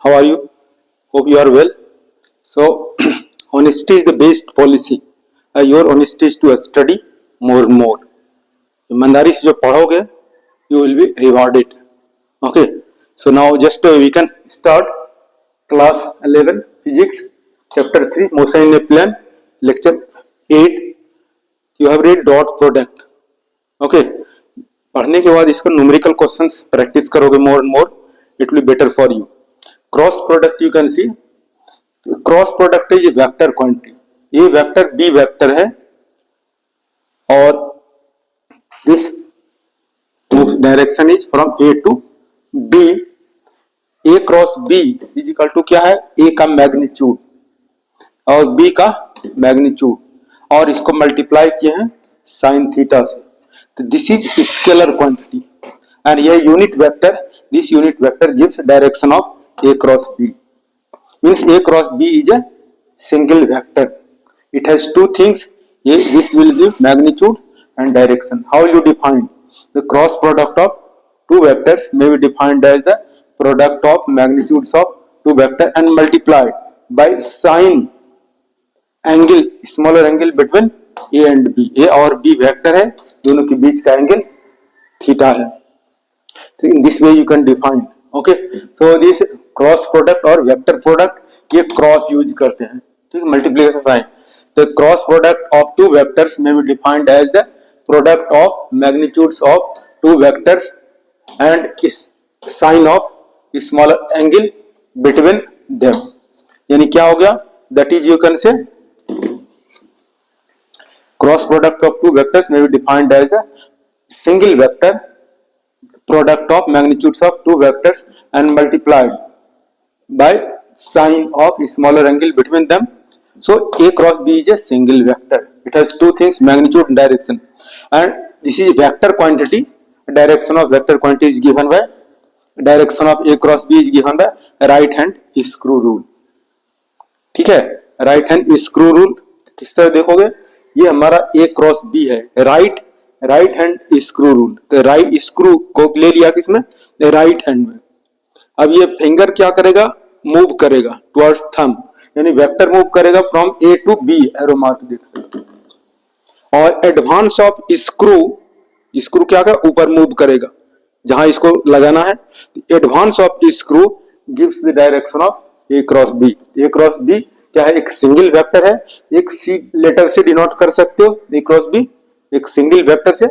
How are you? Hope you are well. So, honesty is the best policy. Your honesty is to study more and more. ईमानदारी से जो पढ़ोगे, you will be rewarded. Okay. So now just we can start class 11 physics chapter 3 motion in a plane lecture 8. You have read dot product. Okay. पढ़ने के बाद इसको numerical questions practice करोगे more and more. It will be better for you. Cross product you can see. Cross product is vector quantity, ये vector B vector है और this direction is from A to B. A cross B is equal to क्या है, ए का magnitude और B का magnitude, और इसको मल्टीप्लाई किए हैं साइन थीटा से. तो this is scalar quantity and ये unit vector, this unit vector gives direction of A cross B. Means A cross B is a single vector. It has two things. This will give magnitude and direction. How will you define? The cross product of two vectors may be defined as the product of magnitudes of two vectors and multiplied by sine angle, smaller angle between A and B. A और B vector है, दोनों के बीच का angle theta है. In this way you can define. Okay, so this cross product और vector product ये cross use करते हैं, ठीक है, मल्टीप्लिकेशन साइन. तो cross product of two vectors may be defined as the product of magnitudes of two vectors and is sine of smaller angle between them. यानी क्या हो गया, that is you can say cross product of two vectors may be defined as the single vector product of magnitudes of two vectors and multiplied by sine of smaller angle between them. So A cross B is a single vector. It has two things, magnitude and direction. And this is vector quantity. Direction of vector quantity is given by, direction of A cross B is given by right hand screw rule. ठीक है, right hand screw rule किस तरह देखोगे, ये हमारा A cross B है, right hand screw rule. तो right screw को ले लिया किसमें, राइट हैंड में. अब ये फिंगर क्या करेगा, मूव करेगा टुवर्ड्स थंब, यानी वेक्टर मूव करेगा from A to B, arrow mark देख सकते हैं. और एडवांस ऑफ स्क्रू, स्क्रू क्या कर ऊपर मूव करेगा जहां इसको लगाना है. Advance of screw gives the direction of A cross B. A cross B क्या है, एक सिंगल वेक्टर है, एक सी लेटर से डिनोट कर सकते हो ए क्रॉस बी, एक सिंगल वेक्टर से.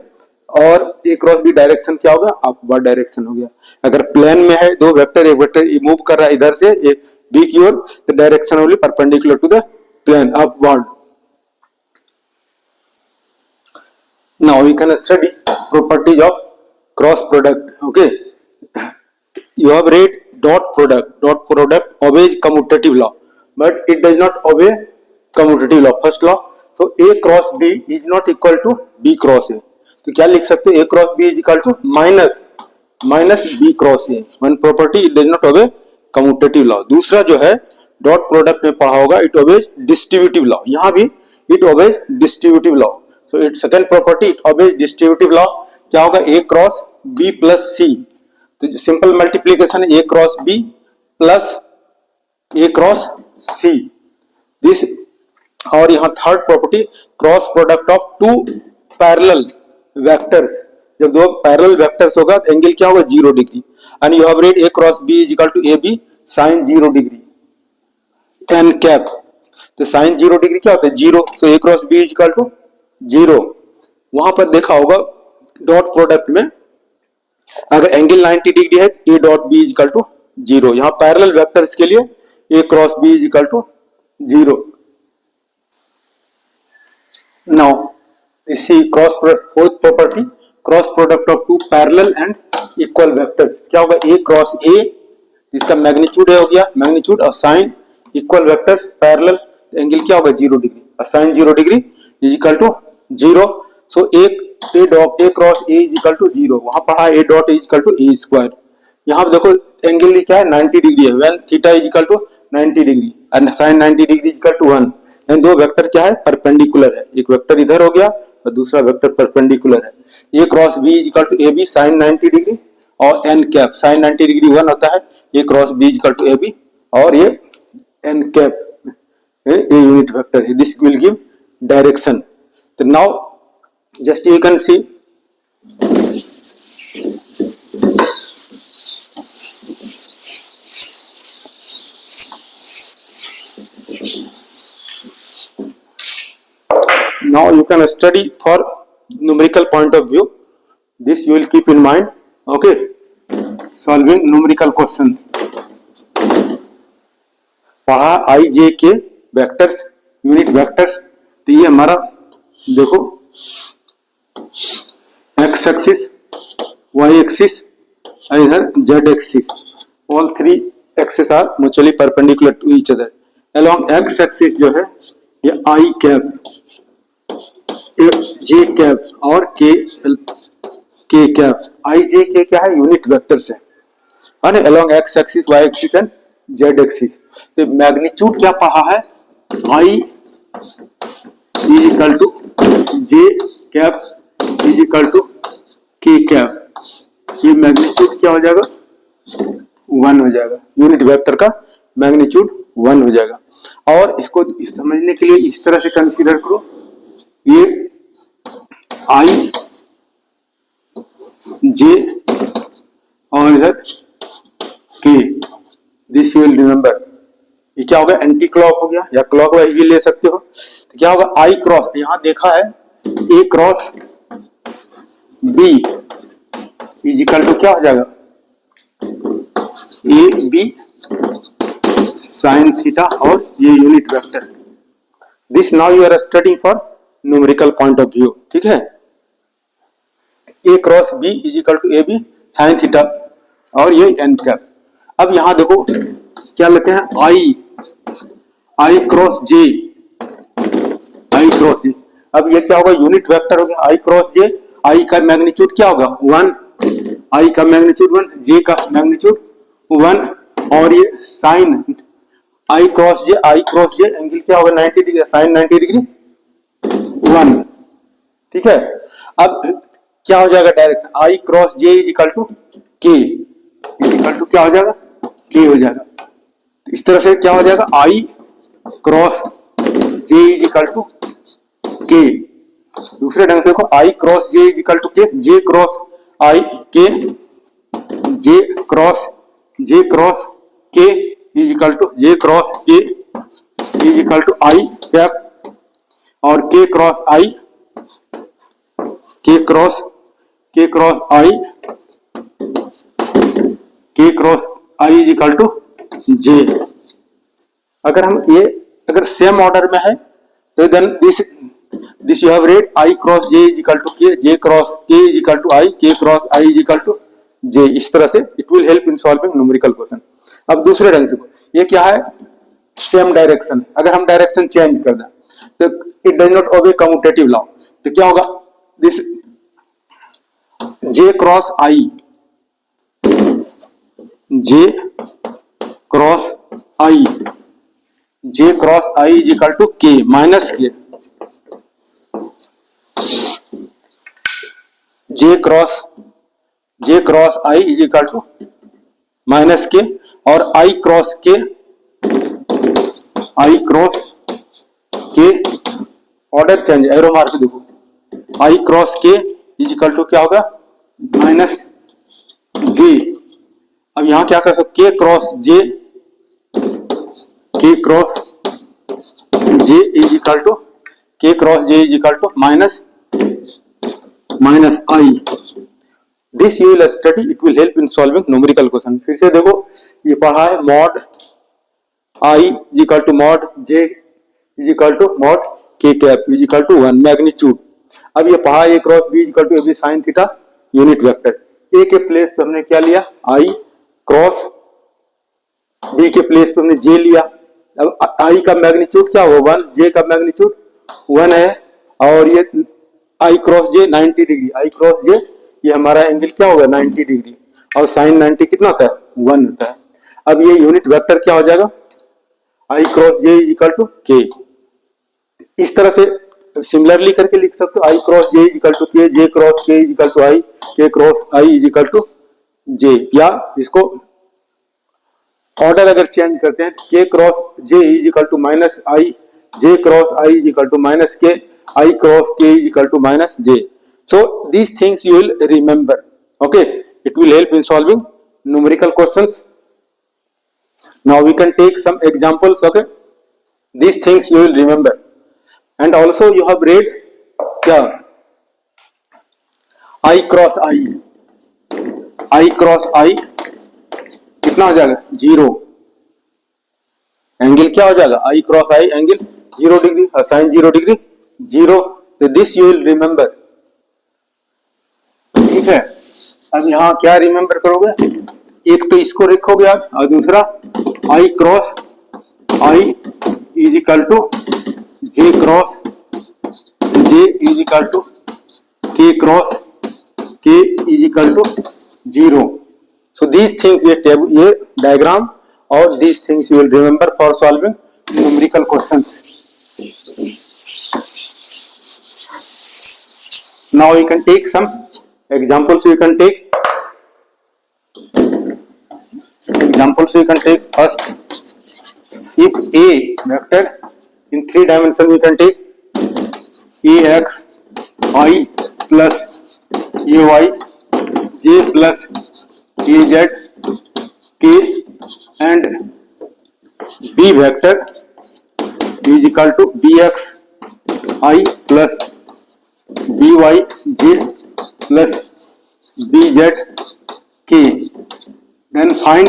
और ए क्रॉस बी डायरेक्शन क्या होगा, अपवर्ड डायरेक्शन हो गया. अगर प्लेन में है दो वेक्टर, एक वेक्टर मूव कर रहा है इधर से बी की ओर, तो direction will be perpendicular to the plane, upward. Now we can study properties of cross product. Okay, you have read dot product. Dot product obeys commutative law, but it does not obey commutative law. First law, so A cross B is not equal to B cross A. तो क्या लिख सकते हो, A cross B is equal to minus B cross A. One property it does not obey commutative law. दूसरा जो है dot product में पढ़ा होगा, it obeys distributive law. यहाँ भी it obeys distributive law. So its second property it obeys distributive law. क्या होगा, A cross B plus C. तो सिंपल मल्टीप्लीकेशन है A cross B plus A cross C. This. और यहां third property, cross product of two parallel vectors. जब दो parallel vectors होगा तो एंगल क्या होगा, 0 degree. And you have read A cross B is equal to A B sine 0 degree n cap. तो sine 0 degree क्या होता है, 0. So A cross B is equal to 0. वहां पर देखा होगा डॉट प्रोडक्ट में अगर एंगल 90 डिग्री है तो A dot B is equal to 0. यहां पैरेलल वेक्टर्स के लिए A cross B is equal to 0. Now this is cross product, fourth property, cross product of two parallel and equal vectors. क्या होगा, A cross A, इसका magnitude है हो गया, magnitude और sine equal vectors parallel, angle क्या होगा 0 degree, sine 0 degree is equal to 0. So A dot A cross A is equal to 0. वहां पढ़ा A dot is equal to A square. यहाँ देखो एंगल क्या है, 90 डिग्री है, when theta is equal to 90 degree and sine 90 degree is equal to 1. And दो vector क्या है, परपेंडिकुलर है. एक वेक्टर इधर हो गया और दूसरा वेक्टर परपेंडिकुलर है. A cross B is equal to A B sine 90 degree और एन कैप साइन 90 डिग्री 1 होता है, A cross B equal to A B, और ये n cap a unit vector है, दिस विल गिव डायरेक्शन. तो now just you can see now you can study for numerical point of view, this you will keep in mind. Okay, solving numerical questions. पढ़ा आई जे के vectors unit vectors. तो ये हमारा देखो x axis, Y axis और इधर Z axis, all three axis are mutually perpendicular to each other. Along x axis जो है ये आई कैप, जे कैप और के कैप. आई जे के क्या है, यूनिट वेक्टर्स है ना, along x axis, Y axis and z axis. तो मैग्नीट्यूड क्या पढ़ा है, i is equal to j cap is equal to k cap. ये मैग्नीट्यूड क्या हो जाएगा, 1 हो जाएगा. यूनिट वेक्टर का मैग्नीट्यूड 1 हो जाएगा. और इसको समझने के लिए इस तरह से कंसीडर करो, ये आई जे और इधर के, दिस यू विल रिमेंबर. ये क्या होगा, एंटी क्लॉक हो गया या क्लॉक वाइज भी ले सकते हो. तो क्या होगा, आई क्रॉस, यहां देखा है A cross B is equal to क्या हो जाएगा, ए बी साइन थीटा, और ये unit vector. This now you are studying for numerical point of view. ठीक है, A cross B is equal to A B sine theta और ये n cap. अब यहां देखो क्या लेते हैं, आई क्रॉस जे, आई क्रॉस जे. अब ये क्या होगा, यूनिट वेक्टर हो गया आई क्रॉस जे. आई का मैग्नीट्यूड क्या होगा, 1, आई का मैग्नीट्यूड 1, जे का मैग्नीट्यूड 1, और ये साइन आई क्रॉस जे, एंगल क्या होगा 90 डिग्री, साइन 90 डिग्री 1. ठीक है, अब क्या हो जाएगा direction, I cross J is equal to K, equal to क्या हो जाएगा, के हो जाएगा. इस तरह से क्या हो जाएगा, i cross J is equal to k. दूसरे ढंग से देखो, i cross J is equal to k, j cross i k, j cross k is equal to j cross k is equal to i cap, और k cross i, k cross i is equal to j. अगर हम ये अगर same order में है तो then this you have read i cross J is equal to k, j cross k is equal to i, k cross i is equal to j. इस तरह से it will help in solving numerical question. अब दूसरे ढंग से ये क्या है, सेम डायरेक्शन, अगर हम डायरेक्शन चेंज कर दें तो it does not obey commutative law. तो क्या होगा, this j cross i, j cross i is equal to k minus k, j cross i is equal to minus k, और i cross k order change, arrow mark देखो, i cross k is equal to क्या होगा, minus जे. अब यहां क्या कर सकते, k cross J is equal to minus i. This you will study, it will help in solving numerical question. फिर से देखो, ये पढ़ा है mod i is equal to mod j is equal to mod k cap is equal to 1 magnitude. अब ये पढ़ा A cross B is equal to A B sine theta unit vector. A के प्लेस पे हमने क्या लिया, i cross, B के place पे हमने जे लिया. अब आई का मैग्नीट्यूड क्या होगा 1, जे का मैग्नीट्यूड 1 है, और ये आई क्रॉस जे 90 डिग्री, आई क्रॉस जे ये हमारा एंगल क्या होगा 90 डिग्री, और साइन 90 कितना होता है 1 होता है. अब ये यूनिट वेक्टर क्या हो जाएगा, i cross J is equal to k. इस तरह से सिमिलरली करके लिख सकते हो, i cross J is equal to k, j cross k is equal to i, k cross i is equal to j, या इसको ऑर्डर अगर चेंज करते हैं k cross J is equal to minus i, j cross i is equal to minus k, i cross k is equal to minus J. So these things you will remember. Okay, it will help in solving numerical questions. Now we can take some examples. Okay, these things you will remember. And also you have read क्या I cross I, I cross I कितना हो जाएगा 0. Angle क्या हो जाएगा I cross I angle 0 degree, sine 0 degree 0. तो this you will remember. ठीक है. अब यहां क्या रिमेंबर करोगे, एक तो इसको रखोगे आप और दूसरा I cross I is equal to J cross J is equal to K cross K is equal to 0. So these things, ये डायग्राम और these things you will remember for solving numerical questions. Now we can take some examples. We can take examples. We can take first, if A vector in 3 dimensions, we can take ax I plus ay j plus az k, and B vector is equal to bx I plus by j plus bz k. Then find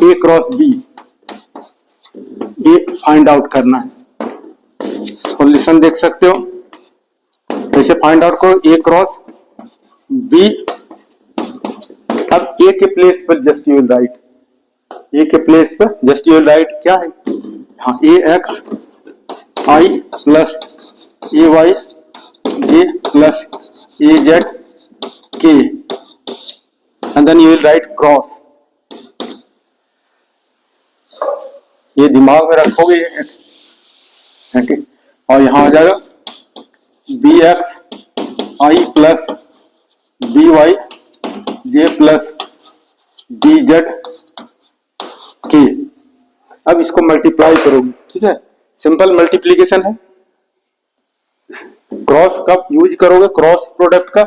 a cross b. ये find out करना है. Solution देख सकते हो कैसे find out करो. ए cross B. अब ए के प्लेस पर जस्ट यू विल राइट, ए के प्लेस पर जस्ट यू विल राइट क्या है, हाँ ए x I plus ay j plus az k, and then you will write cross. ये दिमाग में रखोगे. ठीक. और यहां आ जाएगा bx I plus by j plus bz k. अब इसको मल्टीप्लाई करोगे. ठीक है, सिंपल मल्टीप्लीकेशन है. क्रॉस कब यूज करोगे, क्रॉस प्रोडक्ट का.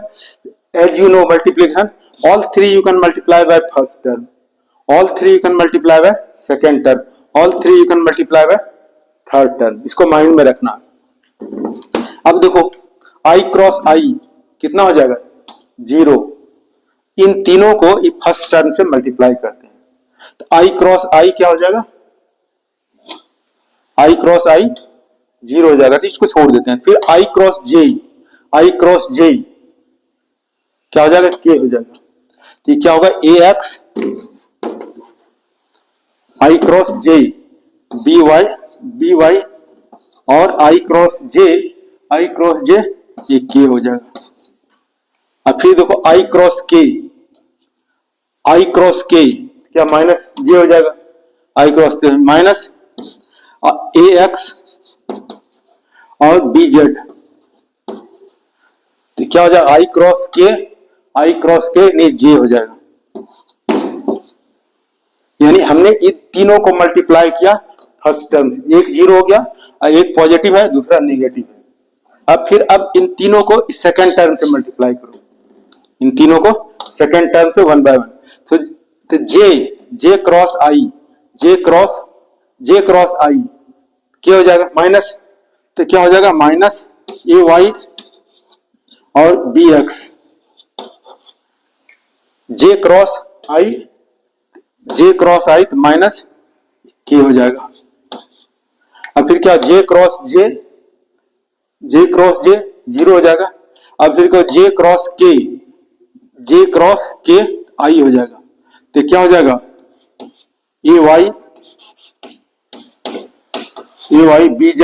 As you know multiplication, all 3 you can multiply by first term, all 3 you can multiply by second term, all 3 you can multiply by third term. इसको mind में रखना. अब देखो I cross I कितना हो जाएगा 0. इन तीनों को फर्स्ट टर्म से मल्टीप्लाई करते हैं तो I क्रॉस I क्या हो जाएगा, I क्रॉस I 0 हो जाएगा. तो इसको छोड़ देते हैं. फिर I cross J, I cross J क्या हो जाएगा, K हो जाएगा. तो क्या होगा AX I cross J BY और I क्रॉस J ये K हो जाएगा. अब फिर देखो I क्रॉस K क्या माइनस J हो जाएगा. I क्रॉस माइनस AX और BZ तो क्या हो जाएगा I क्रॉस K नहीं J हो जाएगा. यानी हमने इन तीनों को मल्टीप्लाई किया फर्स्ट टर्म से. एक 0 हो गया और एक पॉजिटिव है दूसरा नेगेटिव है. अब इन तीनों को सेकेंड टर्म से मल्टीप्लाई करो. इन तीनों को सेकेंड टर्म से 1 बाय 1. तो J क्रॉस I क्या हो जाएगा माइनस. तो क्या हो जाएगा माइनस AY और BX. J क्रॉस I तो माइनस K हो जाएगा. अब फिर क्या J क्रॉस J 0 हो जाएगा. अब फिर क्या J क्रॉस K I हो जाएगा. तो क्या हो जाएगा AY BZ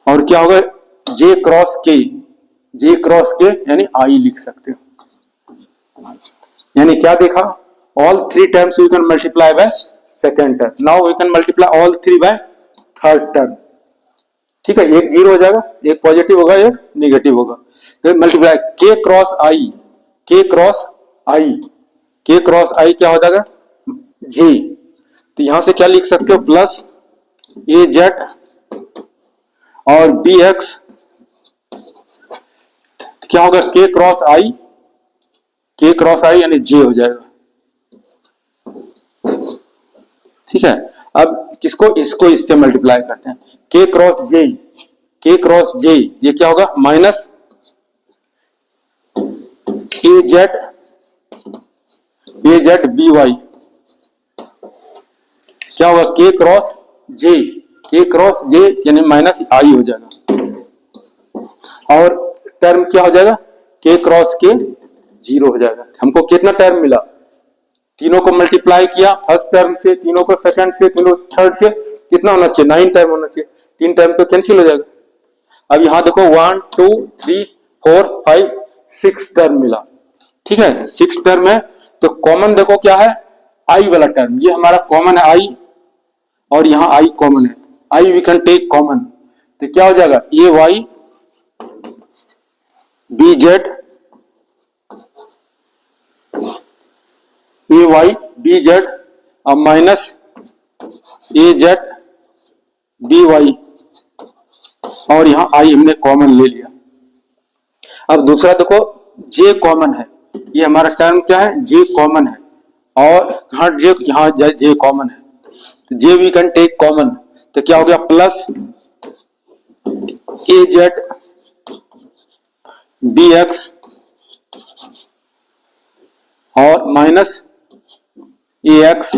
और क्या होगा J क्रॉस K यानी I लिख सकते हो. यानी क्या देखा, all 3 terms we can multiply by second term. Now we can multiply all 3 by third term. ठीक है, एक जीरो हो जाएगा, एक पॉजिटिव होगा, एक निगेटिव होगा। तो मल्टीप्लाई के cross i, k cross i, k cross आई क्या हो जाएगा, जे। तो यहां से क्या लिख सकते हो, प्लस ए जेड और बी एक्स क्या होगा, के क्रॉस आई, के क्रॉस आई यानी जे हो जाएगा। ठीक है, अब किसको, इसको इससे मल्टीप्लाई करते हैं, के क्रॉस जे, के क्रॉस जे ये क्या होगा, माइनस ए जेड बी वाई क्या होगा, के क्रॉस जे, के क्रॉस जे यानी माइनस आई हो जाएगा। और टर्म क्या हो जाएगा, के क्रॉस के जीरो हो जाएगा। हमको कितना टर्म मिला, तीनों को मल्टीप्लाई किया, फर्स्ट टर्म से, तीनों को सेकंड से, तीनों थर्ड से, कितना होना चाहिए, 9 टर्म होना चाहिए। 3 टर्म तो कैंसिल हो जाएगा। अब यहां देखो 1 2 3 4 5 6 टर्म मिला। ठीक है, 6 टर्म है, तो कॉमन देखो क्या है, आई वाला टर्म, ये हमारा कॉमन है आई, और यहां आई कॉमन है, आई वी कैन टेक कॉमन। तो क्या हो जाएगा, ए वाई बी जेड, ए वाई बी जेड और माइनस ए जेड बी वाई, और यहां आई हमने कॉमन ले लिया। अब दूसरा देखो, जे कॉमन है, ये हमारा टर्म क्या है, जे कॉमन है, और जे यहां जे कॉमन है, जे वी कैन टेक कॉमन। तो क्या हो गया, plus A z B x और minus A X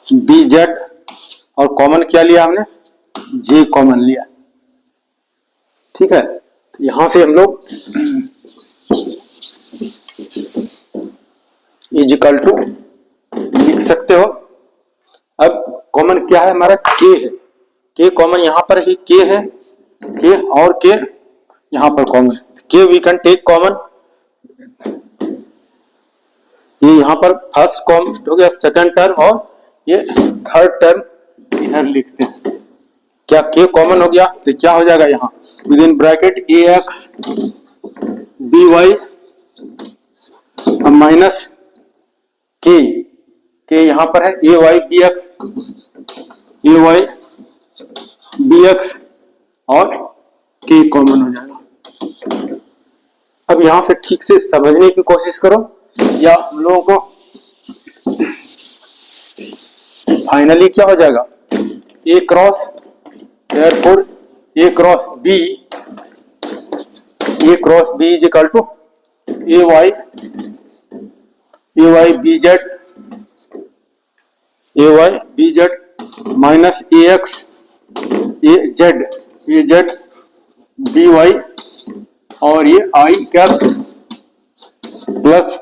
B Z, और कॉमन क्या लिया हमने, जे कॉमन लिया। ठीक है, तो यहां से हम लोग इजिकल टू लिख सकते हो। अब कॉमन क्या है हमारा, के है, के कॉमन यहां पर ही के है, के और के यहां पर कॉमन, के वी कैन टेक कॉमन। ये यहां पर फर्स्ट कॉमन हो गया, सेकंड टर्म, और ये थर्ड टर्म इधर लिखते हैं। क्या के कॉमन हो गया, तो क्या हो जाएगा, यहां within bracket A X B Y minus K, K यहां पर है, A Y B X, A Y B x और के कॉमन हो जाएगा। अब यहां से ठीक से समझने की कोशिश करो, या हम लोगों को फाइनली क्या हो जाएगा, A cross, therefore A cross B is equal to A Y B z minus A x A z B y, और ये i cap plus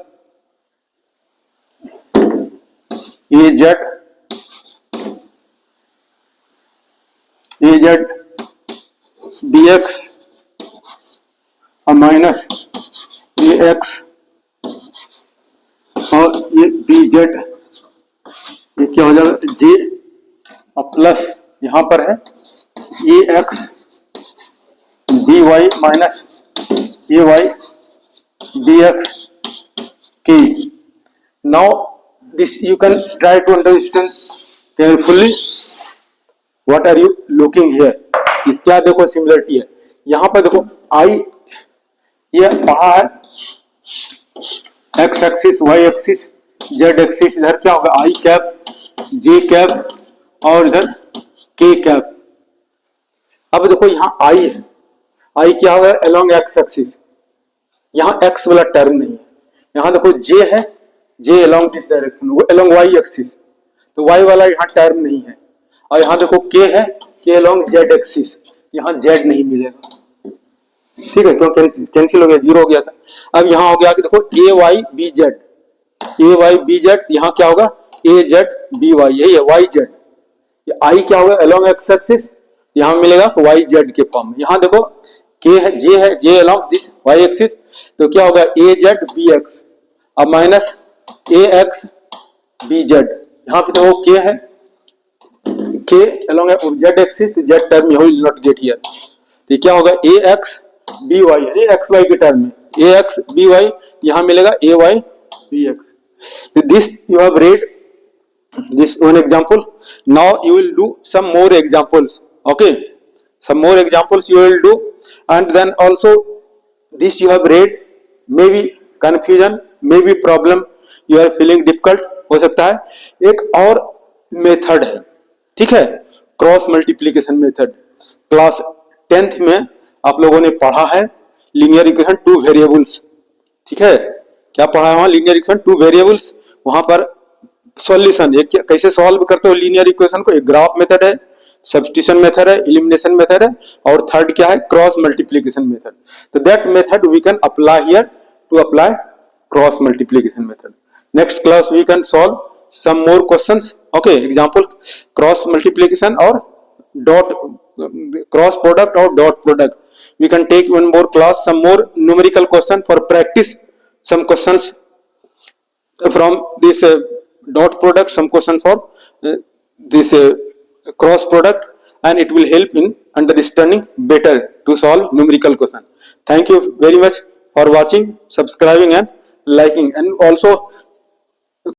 A z B x और माइनस ए एक्स और ये B Z, ये क्या हो जाएगा, जे और प्लस यहां पर है A X B Y minus A Y B X K. Now this you can try to understand carefully what are you looking here. क्या देखो सिमिलरिटी है, यहां पर देखो आई ये पढ़ा है, X axis Y axis Z axis, इधर क्या होगा, आई कैप जे कैप और इधर के कैप। अब देखो यहां आई है, आई क्या होगा, अलोंग एक्स एक्सिस, यहां एक्स वाला टर्म नहीं है। यहां देखो जे है, जे अलोंग दिस डायरेक्शन, वो अलोंग वाई एक्सिस, तो वाई वाला यहां टर्म नहीं है। और यहां देखो के है, के अलोंग जेड एक्सिस, यहां जेड नहीं मिलेगा। ठीक है, क्यों कैंसिल हो गया, जीरो हो गया था। अब यहां हो गया कि देखो ए वाई बी जेड, यहां क्या होगा, ए जेड बी वाई, यही है वाई जेड। आई क्या होगा, अलोंग एक्स एक्सिस, यहां मिलेगा वाई जेड के फॉर्म में। यहां देखो के है, जे अलोंग दिस वाई एक्सिस, तो क्या होगा, ए जेड बी एक्स अब minus A X B Z. यहां पे देखो के है, k along a z axis, z term you will not get here. तो ये क्या होगा, ax by है, xy के टर्म में ax by, यहाँ मिलेगा ay bx. This you have read this one example. Now you will do some more examples. Okay, some more examples you will do, and then also this you have read, maybe confusion, maybe problem you are feeling difficult हो सकता है. एक और method है, ठीक है, cross multiplication method. Class 10th में आप लोगों ने पढ़ा है लीनियर इक्वेशन टू वेरिएबल्स, ठीक है. क्या पढ़ा है वहां, लीनियर इक्वेशन टू वेरिएबल्स. वहां पर सॉल्यूशन एक कैसे सॉल्व करते हो लीनियर इक्वेशन को, एक ग्राफ मेथड है, सब्स्टिट्यूशन मेथड है, एलिमिनेशन मेथड है, और थर्ड क्या है, क्रॉस मल्टीप्लीकेशन मेथड. तो that method we can apply here to apply cross multiplication method. Next class we can solve some more questions. Okay, example cross multiplication or dot cross product or dot product. We can take one more class, some more numerical question for practice, some questions from this dot product, some question for this cross product, and it will help in understanding better to solve numerical question. Thank you very much for watching, subscribing and liking, and also